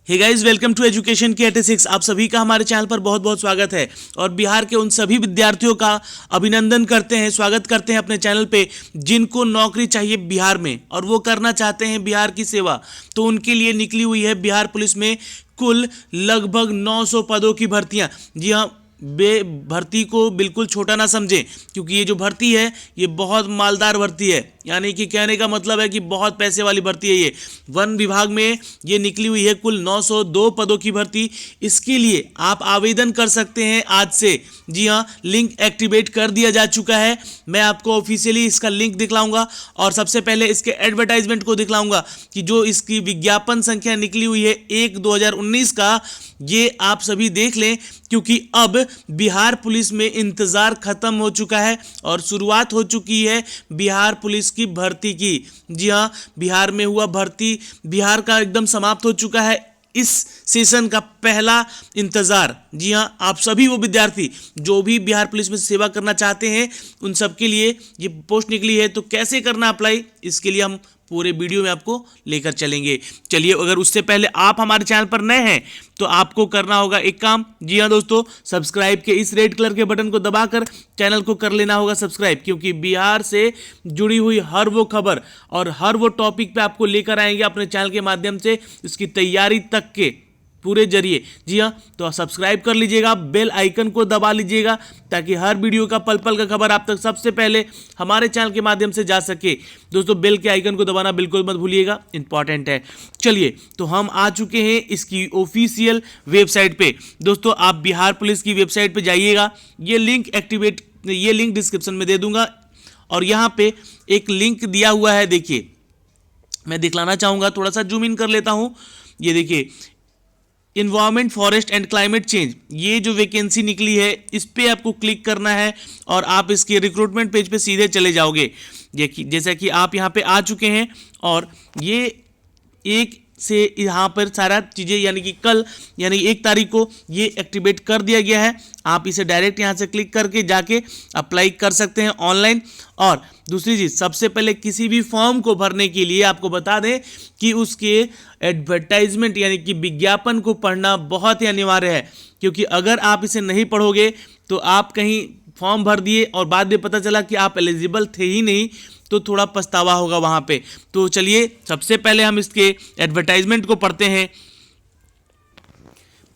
Hey guys, welcome to education के 86। आप सभी का हमारे चैनल पर बहुत बहुत स्वागत है और बिहार के उन सभी विद्यार्थियों का अभिनंदन करते हैं, स्वागत करते हैं अपने चैनल पे, जिनको नौकरी चाहिए बिहार में और वो करना चाहते हैं बिहार की सेवा। तो उनके लिए निकली हुई है बिहार पुलिस में कुल लगभग 900 पदों की भर्तियां। जी हाँ, भर्ती को बिल्कुल छोटा ना समझें, क्योंकि ये जो भर्ती है ये बहुत मालदार भर्ती है। यानी कि कहने का मतलब है कि बहुत पैसे वाली भर्ती है ये। वन विभाग में ये निकली हुई है कुल 902 पदों की भर्ती। इसके लिए आप आवेदन कर सकते हैं आज से। जी हाँ, लिंक एक्टिवेट कर दिया जा चुका है। मैं आपको ऑफिशियली इसका लिंक दिखलाऊंगा और सबसे पहले इसके एडवर्टाइजमेंट को दिखलाऊंगा कि जो इसकी विज्ञापन संख्या निकली हुई है 1/2019 का, ये आप सभी देख लें, क्योंकि अब बिहार पुलिस में इंतजार खत्म हो चुका है और शुरुआत हो चुकी है बिहार पुलिस की भर्ती की। जी हाँ, बिहार में हुआ भर्ती बिहार का एकदम समाप्त हो चुका है। इस सेशन का पहला इंतजार, जी हाँ, आप सभी वो विद्यार्थी जो भी बिहार पुलिस में सेवा करना चाहते हैं, उन सब के लिए ये पोस्ट निकली है। तो कैसे करना अप्लाई, इसके लिए हम पूरे वीडियो में आपको लेकर चलेंगे। चलिए, अगर उससे पहले आप हमारे चैनल पर नए हैं तो आपको करना होगा एक काम। जी हाँ दोस्तों, सब्सक्राइब के इस रेड कलर के बटन को दबाकर चैनल को कर लेना होगा सब्सक्राइब, क्योंकि बिहार से जुड़ी हुई हर वो खबर और हर वो टॉपिक पे आपको लेकर आएंगे अपने चैनल के माध्यम से, इसकी तैयारी तक के पूरे जरिए। जी हाँ, तो सब्सक्राइब कर लीजिएगा, बेल आइकन को दबा लीजिएगा, ताकि हर वीडियो का पल पल का खबर आप तक सबसे पहले हमारे चैनल के माध्यम से जा सके। दोस्तों, बेल के आइकन को दबाना बिल्कुल मत भूलिएगा, इंपॉर्टेंट है। चलिए, तो हम आ चुके हैं इसकी ऑफिशियल वेबसाइट पे। दोस्तों, आप बिहार पुलिस की वेबसाइट पे जाइएगा, ये लिंक डिस्क्रिप्शन में दे दूंगा और यहाँ पे एक लिंक दिया हुआ है। देखिए, मैं दिखलाना चाहूँगा, थोड़ा सा जूम इन कर लेता हूँ। ये देखिए, environment, forest and climate change, ये जो वैकेंसी निकली है इस पर आपको क्लिक करना है और आप इसके रिक्रूटमेंट पेज पे सीधे चले जाओगे। जैसा कि आप यहाँ पे आ चुके हैं और ये एक से यहाँ पर सारा चीज़ें, यानी कि कल यानी 1 तारीख को ये एक्टिवेट कर दिया गया है। आप इसे डायरेक्ट यहाँ से क्लिक करके जाके अप्लाई कर सकते हैं ऑनलाइन। और दूसरी चीज़, सबसे पहले किसी भी फॉर्म को भरने के लिए आपको बता दें कि उसके एडवर्टाइजमेंट यानी कि विज्ञापन को पढ़ना बहुत ही अनिवार्य है, क्योंकि अगर आप इसे नहीं पढ़ोगे तो आप कहीं फॉर्म भर दिए और बाद में पता चला कि आप एलिजिबल थे ही नहीं, तो थोड़ा पछतावा होगा वहाँ पे। तो चलिए, सबसे पहले हम इसके एडवर्टाइजमेंट को पढ़ते हैं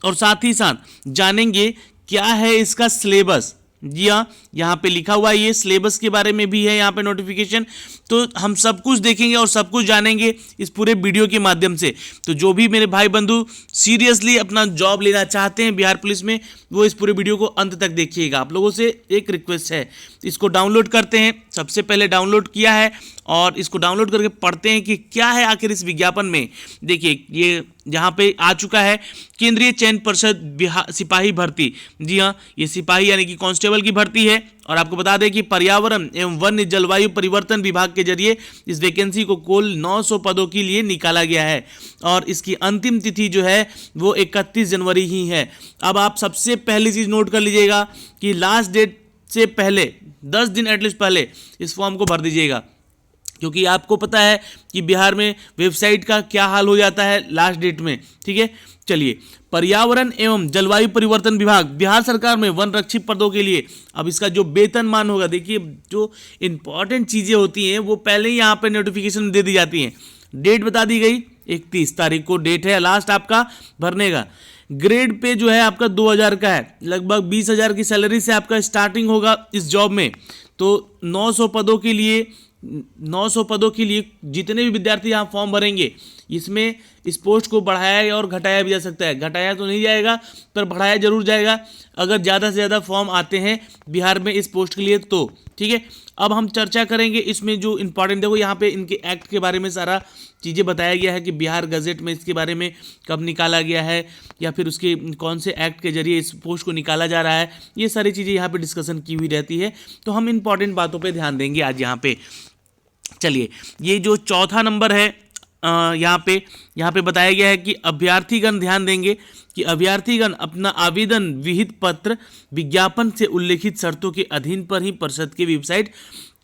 और साथ ही साथ जानेंगे क्या है इसका सिलेबस। जी हाँ, यहाँ पे लिखा हुआ है, ये सिलेबस के बारे में भी है यहाँ पे नोटिफिकेशन। तो हम सब कुछ देखेंगे और सब कुछ जानेंगे इस पूरे वीडियो के माध्यम से। तो जो भी मेरे भाई बंधु सीरियसली अपना जॉब लेना चाहते हैं बिहार पुलिस में, वो इस पूरे वीडियो को अंत तक देखिएगा। आप लोगों से एक रिक्वेस्ट है, इसको डाउनलोड करते हैं। सबसे पहले डाउनलोड किया है और इसको डाउनलोड करके पढ़ते हैं कि क्या है आखिर इस विज्ञापन में। देखिए, ये यहाँ पे आ चुका है, केंद्रीय चयन पर्षद बिहार सिपाही भर्ती। जी हाँ, ये सिपाही यानी कि कांस्टेबल की भर्ती है। और आपको बता दें कि पर्यावरण एवं वन्य जलवायु परिवर्तन विभाग के जरिए इस वैकेंसी को कुल 900 पदों के लिए निकाला गया है और इसकी अंतिम तिथि जो है वो 31 जनवरी ही है। अब आप सबसे पहली चीज़ नोट कर लीजिएगा कि लास्ट डेट से पहले 10 दिन एटलीस्ट पहले इस फॉर्म को भर दीजिएगा, क्योंकि आपको पता है कि बिहार में वेबसाइट का क्या हाल हो जाता है लास्ट डेट में। ठीक है, चलिए, पर्यावरण एवं जलवायु परिवर्तन विभाग बिहार सरकार में वन रक्षित पदों के लिए अब इसका जो वेतनमान होगा, देखिए जो इंपॉर्टेंट चीज़ें होती हैं वो पहले ही यहाँ पे नोटिफिकेशन में दे दी जाती हैं। डेट बता दी गई, 31 तारीख को डेट है लास्ट आपका भरने का। ग्रेड पे जो है आपका 2000 का है, लगभग 20,000 की सैलरी से आपका स्टार्टिंग होगा इस जॉब में। तो 900 पदों के लिए जितने भी विद्यार्थी यहाँ फॉर्म भरेंगे, इसमें इस पोस्ट को बढ़ाया और घटाया भी जा सकता है। घटाया तो नहीं जाएगा पर बढ़ाया जरूर जाएगा अगर ज़्यादा से ज़्यादा फॉर्म आते हैं बिहार में इस पोस्ट के लिए तो। ठीक है, अब हम चर्चा करेंगे इसमें जो इंपॉर्टेंट, देखो यहाँ पे इनके एक्ट के बारे में सारा चीज़ें बताया गया है कि बिहार गजट में इसके बारे में कब निकाला गया है या फिर उसके कौन से एक्ट के जरिए इस पोस्ट को निकाला जा रहा है। ये सारी चीज़ें यहाँ पे डिस्कशन की हुई रहती है, तो हम इंपॉर्टेंट बातों पे ध्यान देंगे आज यहाँ पे। चलिए, ये जो चौथा नंबर है यहाँ पे बताया गया है कि अभ्यर्थीगण ध्यान देंगे कि अभ्यर्थीगण अपना आवेदन विहित पत्र विज्ञापन से उल्लेखित शर्तों के अधीन पर ही परिषद की वेबसाइट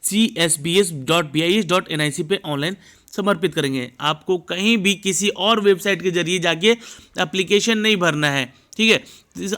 csbs.bis.nic पे ऑनलाइन समर्पित करेंगे। आपको कहीं भी किसी और वेबसाइट के जरिए जाके एप्लीकेशन नहीं भरना है, ठीक है।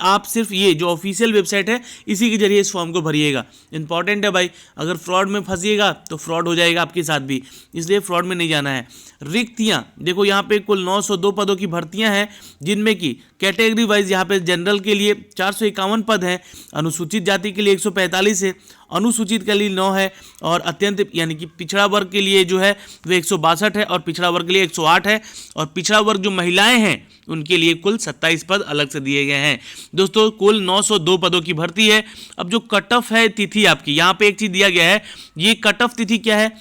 आप सिर्फ ये जो ऑफिशियल वेबसाइट है इसी के जरिए इस फॉर्म को भरिएगा। इंपॉर्टेंट है भाई, अगर फ्रॉड में फंसिएगा तो फ्रॉड हो जाएगा आपके साथ भी, इसलिए फ्रॉड में नहीं जाना है। रिक्तियां देखो, यहाँ पे कुल 902 पदों की भर्तियां हैं, जिनमें कि कैटेगरी वाइज यहाँ पे जनरल के लिए 451 पद हैं, अनुसूचित जाति के लिए 145 है, अनुसूचित के लिए 9 है, और अत्यंत यानी कि पिछड़ा वर्ग के लिए जो है वो 162 है, और पिछड़ा वर्ग के लिए 108 है, और पिछड़ा वर्ग जो महिलाएं हैं उनके लिए कुल 27 पद अलग से दिए गए हैं। दोस्तों कुल 902 पदों की भर्ती है। अब जो कट ऑफ है तिथि आपकी, यहाँ पे एक चीज दिया गया है, ये कट ऑफ तिथि क्या है,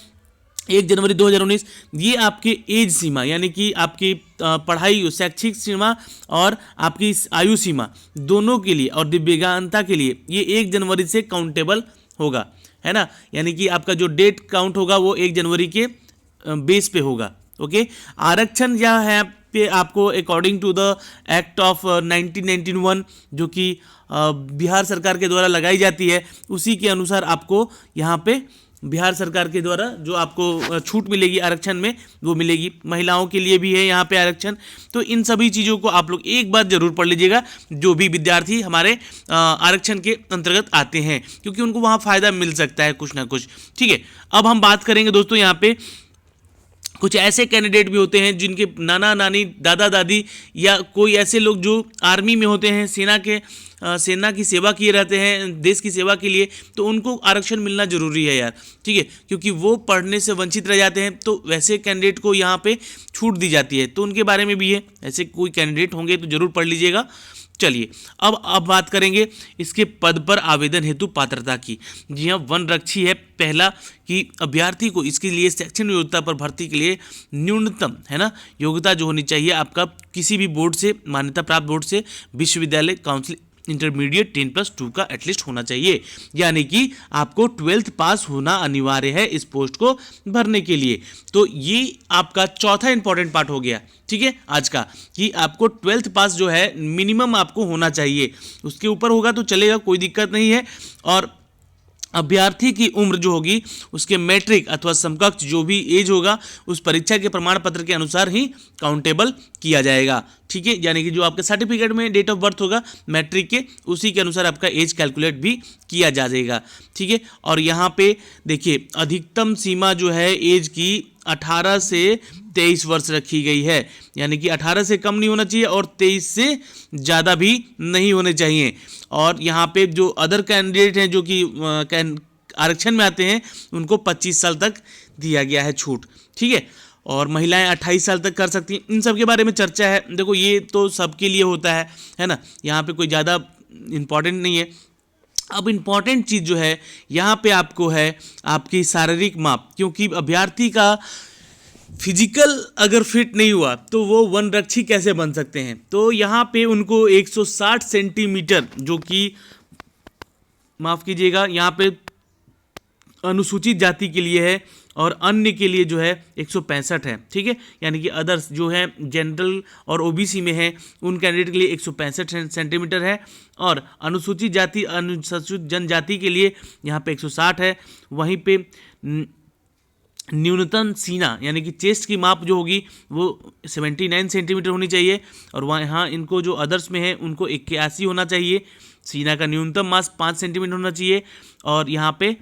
1 जनवरी 2019, ये आपके एज सीमा यानी कि आपकी पढ़ाई शैक्षिक सीमा और आपकी आयु सीमा दोनों के लिए और दिव्यांगता के लिए ये 1 जनवरी से काउंटेबल होगा, है ना। यानी कि आपका जो डेट काउंट होगा वो 1 जनवरी के बेस पे होगा। ओके, आरक्षण क्या है पे आपको according to the act of 1991 जो कि बिहार सरकार के द्वारा लगाई जाती है, उसी के अनुसार आपको यहाँ पे बिहार सरकार के द्वारा जो आपको छूट मिलेगी आरक्षण में वो मिलेगी। महिलाओं के लिए भी है यहाँ पे आरक्षण। तो इन सभी चीज़ों को आप लोग एक बार जरूर पढ़ लीजिएगा, जो भी विद्यार्थी हमारे आरक्षण के अंतर्गत आते हैं, क्योंकि उनको वहाँ फ़ायदा मिल सकता है कुछ ना कुछ, ठीक है। अब हम बात करेंगे दोस्तों, यहाँ पे कुछ ऐसे कैंडिडेट भी होते हैं जिनके नाना नानी दादा दादी या कोई ऐसे लोग जो आर्मी में होते हैं, सेना की सेवा किए रहते हैं देश की सेवा के लिए, तो उनको आरक्षण मिलना जरूरी है यार, ठीक है, क्योंकि वो पढ़ने से वंचित रह जाते हैं। तो वैसे कैंडिडेट को यहाँ पे छूट दी जाती है, तो उनके बारे में भी है, ऐसे कोई कैंडिडेट होंगे तो जरूर पढ़ लीजिएगा। चलिए अब बात करेंगे इसके पद पर आवेदन हेतु पात्रता की। जी हाँ, वन रक्षी है पहला कि अभ्यर्थी को इसके लिए शैक्षणिक योग्यता पर भर्ती के लिए न्यूनतम, है ना, योग्यता जो होनी चाहिए आपका किसी भी बोर्ड से, मान्यता प्राप्त बोर्ड से, विश्वविद्यालय, काउंसिल, इंटरमीडिएट 10+2 का एटलीस्ट होना चाहिए, यानी कि आपको 12th पास होना अनिवार्य है इस पोस्ट को भरने के लिए। तो ये आपका चौथा इंपॉर्टेंट पार्ट हो गया, ठीक है, आज का, कि आपको 12th पास जो है मिनिमम आपको होना चाहिए, उसके ऊपर होगा तो चलेगा, कोई दिक्कत नहीं है। और अभ्यर्थी की उम्र जो होगी उसके मैट्रिक अथवा समकक्ष जो भी एज होगा उस परीक्षा के प्रमाण पत्र के अनुसार ही काउंटेबल किया जाएगा, ठीक है, यानी कि जो आपके सर्टिफिकेट में डेट ऑफ बर्थ होगा मैट्रिक के, उसी के अनुसार आपका एज कैलकुलेट भी किया जाएगा, ठीक है। और यहाँ पे देखिए अधिकतम सीमा जो है एज की 18 से 23 वर्ष रखी गई है, यानी कि 18 से कम नहीं होना चाहिए और 23 से ज़्यादा भी नहीं होने चाहिए। और यहाँ पे जो अदर कैंडिडेट हैं जो कि आरक्षण में आते हैं उनको 25 साल तक दिया गया है छूट, ठीक है, और महिलाएं 28 साल तक कर सकती हैं। इन सब के बारे में चर्चा है, देखो ये तो सबके लिए होता है ना, यहाँ पे कोई ज़्यादा इम्पॉर्टेंट नहीं है। अब इम्पॉर्टेंट चीज़ जो है यहाँ पे आपको है आपकी शारीरिक माप, क्योंकि अभ्यर्थी का फिजिकल अगर फिट नहीं हुआ तो वो वन रक्षी कैसे बन सकते हैं। तो यहाँ पे उनको 160 सेंटीमीटर जो कि माफ़ कीजिएगा यहाँ पे अनुसूचित जाति के लिए है और अन्य के लिए जो है 165 है, ठीक है, यानी कि अदर्स जो है जनरल और ओबीसी में है उन कैंडिडेट के लिए 165 सेंटीमीटर है, और अनुसूचित जाति अनुसूचित जनजाति के लिए यहाँ पे 160 है। वहीं पे न्यूनतम सीना यानी कि चेस्ट की माप जो होगी वो 79 सेंटीमीटर होनी चाहिए, और वहाँ इनको जो अदर्स में है उनको 81 होना चाहिए। सीना का न्यूनतम मास 5 सेंटीमीटर होना चाहिए, और यहाँ पे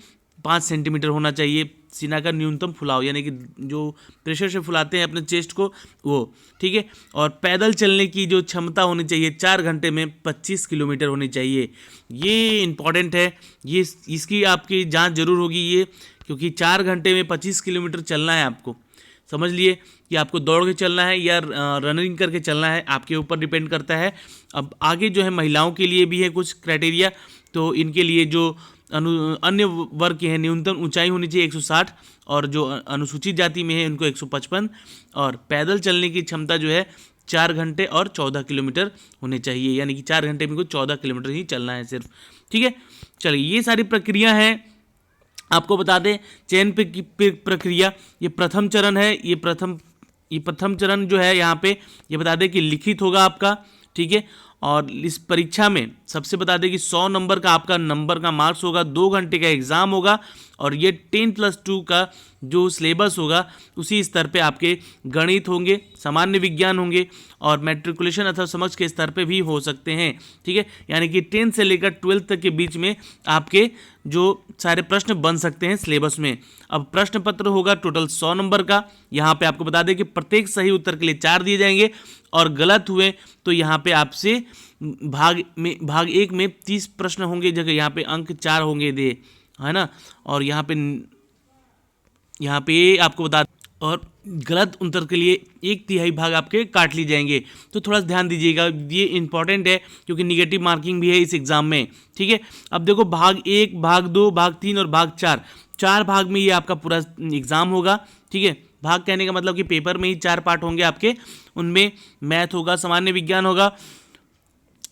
5 सेंटीमीटर होना चाहिए सीना का न्यूनतम फुलाव, यानी कि जो प्रेशर से फुलाते हैं अपने चेस्ट को वो, ठीक है। और पैदल चलने की जो क्षमता होनी चाहिए 4 घंटे में 25 किलोमीटर होनी चाहिए। ये इम्पॉर्टेंट है, ये इसकी आपकी जांच जरूर होगी ये, क्योंकि 4 घंटे में 25 किलोमीटर चलना है आपको, समझ लिए कि आपको दौड़ के चलना है या रनिंग करके चलना है, आपके ऊपर डिपेंड करता है। अब आगे जो है महिलाओं के लिए भी है कुछ क्राइटेरिया, तो इनके लिए जो अन्य वर्ग के हैं न्यूनतम ऊंचाई होनी चाहिए 160, और जो अनुसूचित जाति में है उनको 155, और पैदल चलने की क्षमता जो है 4 घंटे और 14 किलोमीटर होने चाहिए, यानी कि 4 घंटे में को 14 किलोमीटर ही चलना है सिर्फ, ठीक है। चलिए ये सारी प्रक्रिया है, आपको बता दें चयन प्रक्रिया ये प्रथम चरण है। ये प्रथम चरण जो है यहाँ पे ये बता दें कि लिखित होगा आपका, ठीक है, और इस परीक्षा में सबसे बता दें कि 100 नंबर का आपका नंबर का मार्क्स होगा, 2 घंटे का एग्ज़ाम होगा और ये 10+2 का जो सिलेबस होगा उसी स्तर पे आपके गणित होंगे, सामान्य विज्ञान होंगे और मैट्रिकुलेशन अथवा समझ के स्तर पे भी हो सकते हैं। ठीक है, यानी कि 10 से लेकर 12 तक के बीच में आपके जो सारे प्रश्न बन सकते हैं सिलेबस में। अब प्रश्न पत्र होगा टोटल 100 नंबर का। यहाँ पे आपको बता दें कि प्रत्येक सही उत्तर के लिए 4 दिए जाएंगे और गलत हुए तो यहाँ पे आपसे भाग 1 में 30 प्रश्न होंगे, जगह यहाँ पे अंक 4 होंगे दे, है ना। और यहाँ पे आपको बता, और गलत उत्तर के लिए 1/3 भाग आपके काट लिए जाएंगे। तो थोड़ा ध्यान दीजिएगा, ये इंपॉर्टेंट है क्योंकि निगेटिव मार्किंग भी है इस एग्ज़ाम में। ठीक है, अब देखो भाग 1, भाग 2, भाग 3 और भाग 4 भाग में ये आपका पूरा एग्ज़ाम होगा। ठीक है, भाग कहने का मतलब कि पेपर में ही 4 पार्ट होंगे आपके, उनमें मैथ होगा, सामान्य विज्ञान होगा,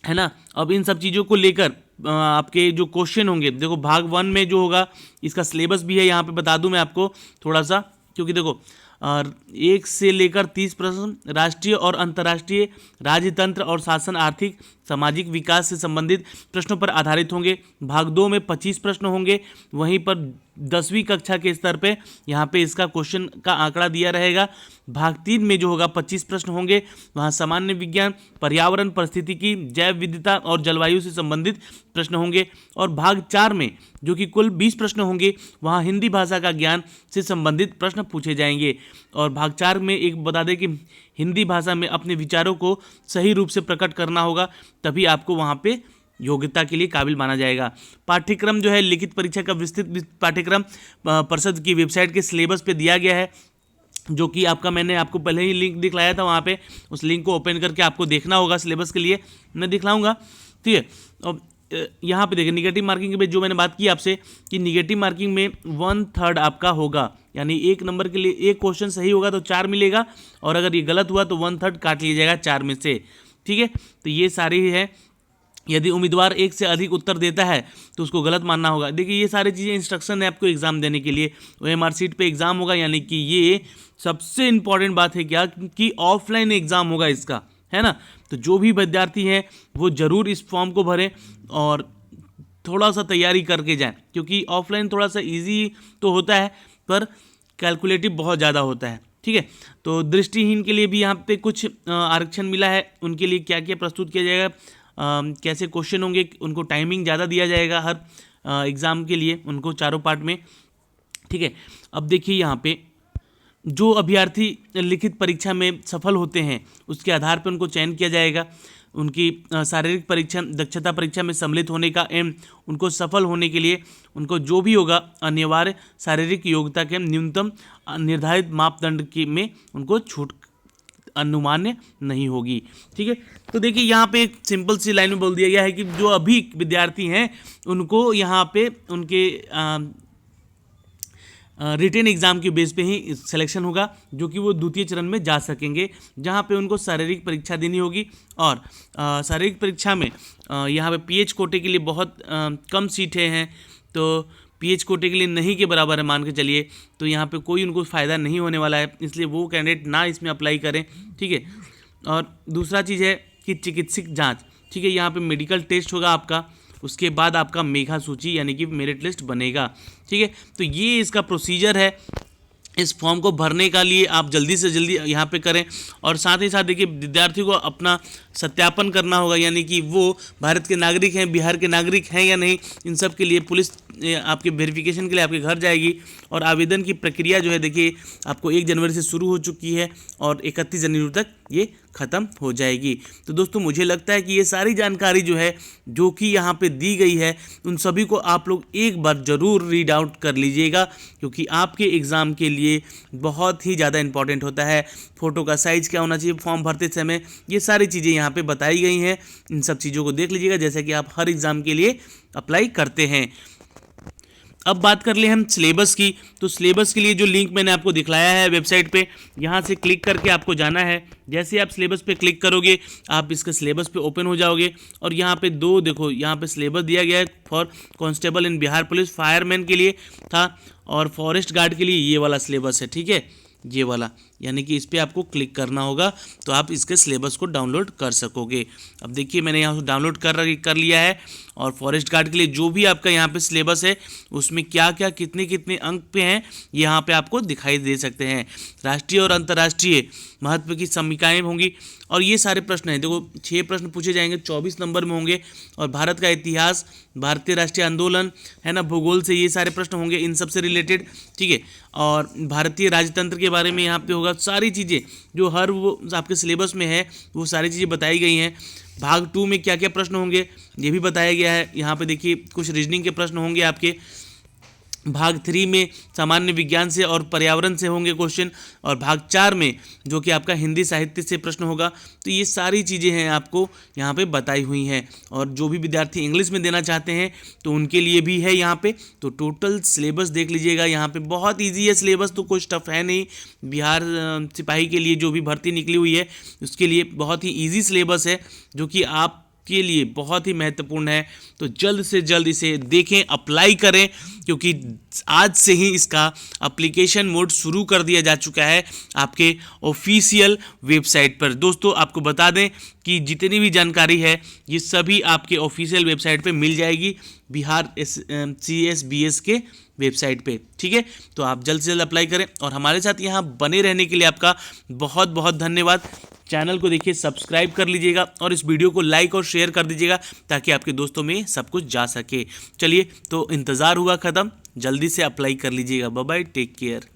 है ना। अब इन सब चीज़ों को लेकर आपके जो क्वेश्चन होंगे, देखो भाग 1 में जो होगा इसका सिलेबस भी है, यहाँ पे बता दूं मैं आपको थोड़ा सा, क्योंकि देखो 1 से लेकर 30 प्रश्न राष्ट्रीय और अंतर्राष्ट्रीय राजतंत्र और शासन, आर्थिक सामाजिक विकास से संबंधित प्रश्नों पर आधारित होंगे। भाग 2 में 25 प्रश्न होंगे, वहीं पर 10वीं कक्षा के स्तर पे यहाँ पे इसका क्वेश्चन का आंकड़ा दिया रहेगा। भाग 3 में जो होगा 25 प्रश्न होंगे, वहाँ सामान्य विज्ञान, पर्यावरण, परिस्थितिकी, जैव विविधता और जलवायु से संबंधित प्रश्न होंगे। और भाग 4 में जो कि कुल 20 प्रश्न होंगे, वहाँ हिंदी भाषा का ज्ञान से संबंधित प्रश्न पूछे जाएंगे। और भाग 4 में एक बता दें कि हिंदी भाषा में अपने विचारों को सही रूप से प्रकट करना होगा, तभी आपको वहाँ पे योग्यता के लिए काबिल माना जाएगा। पाठ्यक्रम जो है लिखित परीक्षा का विस्तृत पाठ्यक्रम परिषद की वेबसाइट के सिलेबस पे दिया गया है, जो कि आपका मैंने आपको पहले ही लिंक दिखलाया था, वहाँ पे उस लिंक को ओपन करके आपको देखना होगा। सिलेबस के लिए मैं दिखलाऊंगा। ठीक है, अब यहाँ पे देखिए निगेटिव मार्किंग के जो मैंने बात की आपसे कि निगेटिव मार्किंग में 1/3 आपका होगा, यानी 1 नंबर के लिए एक क्वेश्चन सही होगा तो 4 मिलेगा और अगर ये गलत हुआ तो 1/3 काट लिया जाएगा 4 में से। ठीक है, तो ये सारे ही है। यदि उम्मीदवार 1 से अधिक उत्तर देता है तो उसको गलत मानना होगा। देखिए ये सारी चीज़ें इंस्ट्रक्शन है आपको एग्ज़ाम देने के लिए। OMR सीट पे एग्ज़ाम होगा, यानी कि ये सबसे इम्पॉर्टेंट बात है क्या कि ऑफलाइन एग्ज़ाम होगा इसका, है ना। तो जो भी विद्यार्थी हैं वो ज़रूर इस फॉर्म को भरें और थोड़ा सा तैयारी करके जाएं, क्योंकि ऑफलाइन थोड़ा सा इजी तो होता है पर कैलकुलेटिव बहुत ज़्यादा होता है। ठीक है, तो दृष्टिहीन के लिए भी यहाँ पे कुछ आरक्षण मिला है, उनके लिए क्या क्या प्रस्तुत किया जाएगा, कैसे क्वेश्चन होंगे, उनको टाइमिंग ज़्यादा दिया जाएगा हर एग्ज़ाम के लिए, उनको चारों पार्ट में। ठीक है, अब देखिए यहाँ पे जो अभ्यर्थी लिखित परीक्षा में सफल होते हैं उसके आधार पर उनको चयन किया जाएगा। उनकी शारीरिक परीक्षा दक्षता परीक्षा में सम्मिलित होने का एवं उनको सफल होने के लिए उनको जो भी होगा अनिवार्य शारीरिक योग्यता के न्यूनतम निर्धारित मापदंड की में उनको छूट अनुमान्य नहीं होगी। ठीक है, तो देखिए यहाँ पे एक सिंपल सी लाइन में बोल दिया गया है कि जो अभी विद्यार्थी हैं उनको यहाँ पे उनके रिटेन एग्ज़ाम के बेस पे ही सिलेक्शन होगा, जो कि वो द्वितीय चरण में जा सकेंगे, जहाँ पे उनको शारीरिक परीक्षा देनी होगी। और शारीरिक परीक्षा में यहाँ पे PH कोटे के लिए बहुत कम सीटें हैं, तो PH कोटे के लिए नहीं के बराबर है मान के चलिए, तो यहाँ पे कोई उनको फ़ायदा नहीं होने वाला है, इसलिए वो कैंडिडेट ना इसमें अप्लाई करें। ठीक है, और दूसरा चीज़ है कि चिकित्सक जाँच। ठीक है, यहाँ पर मेडिकल टेस्ट होगा आपका, उसके बाद आपका मेधा सूची यानी कि मेरिट लिस्ट बनेगा। ठीक है, तो ये इसका प्रोसीजर है। इस फॉर्म को भरने का लिए आप जल्दी से जल्दी यहाँ पे करें। और साथ ही साथ देखिए विद्यार्थी को अपना सत्यापन करना होगा, यानी कि वो भारत के नागरिक हैं, बिहार के नागरिक हैं या नहीं। इन सब के लिए पुलिस आपके वेरिफिकेशन के लिए आपके घर जाएगी। और आवेदन की प्रक्रिया जो है देखिए आपको 1 जनवरी से शुरू हो चुकी है और 31 जनवरी तक ये ख़त्म हो जाएगी। तो दोस्तों मुझे लगता है कि ये सारी जानकारी जो है जो कि यहाँ पे दी गई है उन सभी को आप लोग एक बार ज़रूर रीड आउट कर लीजिएगा, क्योंकि आपके एग्ज़ाम के लिए बहुत ही ज़्यादा इंपॉर्टेंट होता है। फ़ोटो का साइज़ क्या होना चाहिए फॉर्म भरते समय, ये सारी चीज़ें यहाँ पे बताई गई हैं। इन सब चीज़ों को देख लीजिएगा जैसे कि आप हर एग्ज़ाम के लिए अप्लाई करते हैं। अब बात कर ले हम सिलेबस की, तो सिलेबस के लिए जो लिंक मैंने आपको दिखलाया है वेबसाइट पे, यहाँ से क्लिक करके आपको जाना है। जैसे आप सिलेबस पे क्लिक करोगे आप इसके सिलेबस पे ओपन हो जाओगे और यहाँ पे देखो यहाँ पे सिलेबस दिया गया है। For constable in Bihar police, fireman के लिए था और फॉरेस्ट गार्ड के लिए ये वाला सिलेबस है। ठीक है, ये वाला, यानी कि इस पर आपको क्लिक करना होगा तो आप इसके सिलेबस को डाउनलोड कर सकोगे। अब देखिए मैंने यहाँ से डाउनलोड कर लिया है, और फॉरेस्ट गार्ड के लिए जो भी आपका यहाँ पे सिलेबस है उसमें क्या क्या कितने कितने अंक पे हैं यहाँ पे आपको दिखाई दे सकते हैं। राष्ट्रीय और अंतर्राष्ट्रीय महत्व की समीक्षाएं होंगी, और ये सारे प्रश्न हैं। देखो 6 प्रश्न पूछे जाएंगे, 24 नंबर में होंगे, और भारत का इतिहास, भारतीय राष्ट्रीय आंदोलन है ना, भूगोल से ये सारे प्रश्न होंगे इन सब से रिलेटेड, ठीक है। और भारतीय राजतंत्र के बारे में यहाँ पे होगा, सारी चीज़ें जो हर वो आपके सिलेबस में है वो सारी चीज़ें बताई गई हैं। भाग 2 में क्या क्या प्रश्न होंगे ये भी बताया गया है। यहाँ पे देखिए कुछ रीजनिंग के प्रश्न होंगे आपके। भाग 3 में सामान्य विज्ञान से और पर्यावरण से होंगे क्वेश्चन, और भाग 4 में जो कि आपका हिंदी साहित्य से प्रश्न होगा। तो ये सारी चीज़ें हैं आपको यहाँ पे बताई हुई हैं, और जो भी विद्यार्थी इंग्लिश में देना चाहते हैं तो उनके लिए भी है यहाँ पे। तो टोटल सिलेबस देख लीजिएगा, यहाँ पे बहुत ईजी है सिलेबस, तो कुछ टफ है नहीं। बिहार सिपाही के लिए जो भी भर्ती निकली हुई है उसके लिए बहुत ही ईजी सिलेबस है, जो कि आप के लिए बहुत ही महत्वपूर्ण है। तो जल्द से जल्द इसे देखें, अप्लाई करें, क्योंकि आज से ही इसका एप्लीकेशन मोड शुरू कर दिया जा चुका है आपके ऑफिशियल वेबसाइट पर। दोस्तों आपको बता दें कि जितनी भी जानकारी है ये सभी आपके ऑफिशियल वेबसाइट पे मिल जाएगी, बिहार CSBS के वेबसाइट पे, ठीक है। तो आप जल्द से जल्द अप्लाई करें, और हमारे साथ यहाँ बने रहने के लिए आपका बहुत बहुत धन्यवाद। चैनल को देखिए सब्सक्राइब कर लीजिएगा, और इस वीडियो को लाइक और शेयर कर दीजिएगा ताकि आपके दोस्तों में सब कुछ जा सके। चलिए तो इंतज़ार हुआ ख़त्म, जल्दी से अप्लाई कर लीजिएगा। Bye bye, take care.